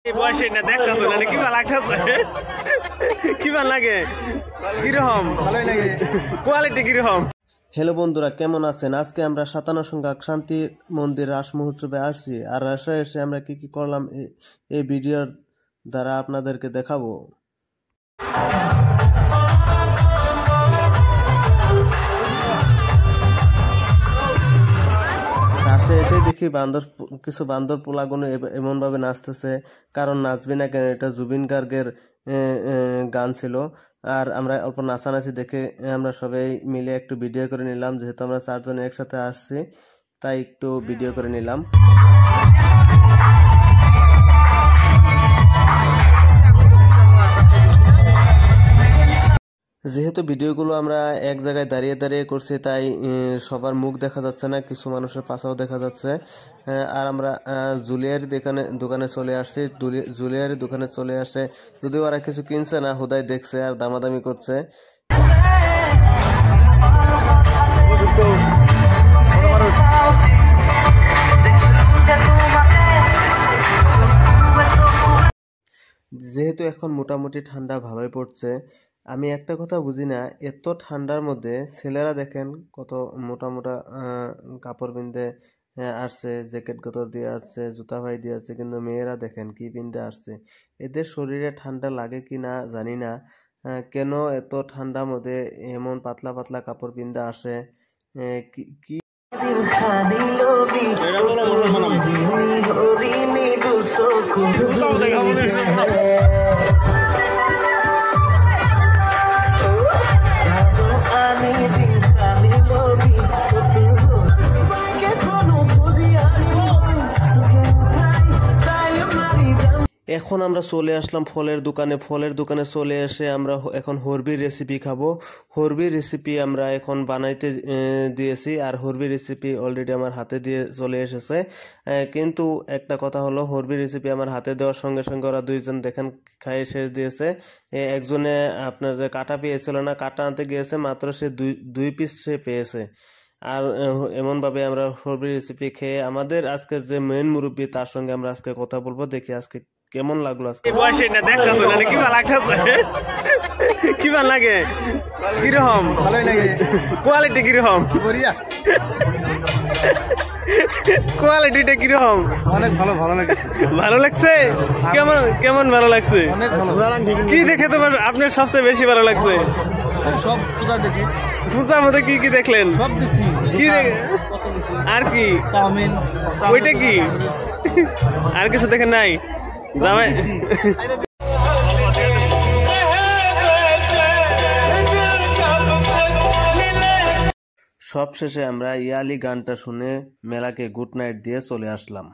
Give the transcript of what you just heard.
এই বয়সে না দেখতেছো না কি ভালো লাগতেছে কি ভালো লাগে কিরকম ভালোই লাগে কোয়ালিটি কিরকম। হ্যালো বন্ধুরা, কেমন আছেন? আজকে আমরা 57 সংখ্যক শান্তি মন্দির রাস মহোৎসবে আসছি। আর রাসে এসে আমরা কি কি করলাম এই ভিডিওর দ্বারা আপনাদেরকে দেখাবো। রাসে এসে দেখি কিছু বান্দর পোলাগুলো এমন ভাবে নাচতেছে, কারণ নাচবে না কেন, এটা জুবিন গার্গের গান ছিল। আর আমরা অল্প নাচানাচি দেখে আমরা সবাই মিলে একটু ভিডিও করে নিলাম, যেহেতু আমরা 4 জন একসাথে আসছি তাই একটু ভিডিও করে নিলাম। যেহেতু ভিডিওগুলো আমরা এক জায়গায় দাঁড়িয়ে দাঁড়িয়ে করছি, তাই সবার মুখ দেখা যাচ্ছে না, কিছু মানুষের পাশাও দেখা যাচ্ছে। আর আমরা জুয়েলারি দোকানে চলে আসছি। জুয়েলারি দোকানে চলে আসে যদি ওরা কিছু কিনছে না, হুদাই দেখছে আর দামাদামি করছে। যেহেতু এখন মোটামুটি ঠান্ডা ভালোই পড়ছে, আমি একটা কথা বুঝি না, এত ঠান্ডার মধ্যে ছেলেরা দেখেন কত মোটা মোটা কাপড় পিনতে আসছে, জ্যাকেট গতর দিয়ে আসছে, জুতা ভাই দিয়ে আসছে, কিন্তু মেয়েরা দেখেন কি পিনতে আসছে। এদের শরীরে ঠান্ডা লাগে কি না জানি না, কেন এত ঠান্ডার মধ্যে এমন পাতলা পাতলা কাপড় পিনতে আসে কি এখন আমরা চলে আসলাম ফলের দোকানে চলে এসে আমরা এখন হরবির রেসিপি খাবো। হরবির রেসিপি আমরা এখন বানাইতে দিয়েছি, আর হরবির রেসিপি অলরেডি আমার হাতে দিয়ে চলে এসেছে। কিন্তু একটা কথা হলো, হরবির রেসিপি আমার হাতে দেওয়ার সঙ্গে সঙ্গে ওরা দুইজন দেখেন খাইয়ে শেষ দিয়েছে। একজনে আপনার যে কাটা পেয়েছিল না, কাটা আনতে গিয়েছে, মাত্র সে দুই পিস সে পেয়েছে। আর এমনভাবে আমরা হরবির রেসিপি খেয়ে আমাদের আজকের যে মেন মুরব্বী, তার সঙ্গে আমরা আজকে কথা বলবো। দেখি আজকে কেমন লাগলো। আজকে বয়সে না দেখতেছো না কি ভালো লাগতেছে কি ভালো লাগে কিরকম ভালোই লাগে কোয়ালিটি কিরকম বড়িয়া কোয়ালিটিটা কিরকম? অনেক ভালো লাগছে। ভালো লাগছে? কেমন কেমন ভালো লাগছে? অনেক ভালো। কি দেখে তোমার আপনার সবচেয়ে বেশি ভালো লাগছে? সব পূজা দেখি। পূজার মধ্যে কি কি দেখলেন? সব দেখছি। কি আর কি? চাউমিন। ওইটা কি? আর কিছু দেখেন নাই? জামাই সব শেষে আমরা ইয়ালি গানটা শুনে মেলাকে গুড নাইট দিয়ে চলে আসলাম।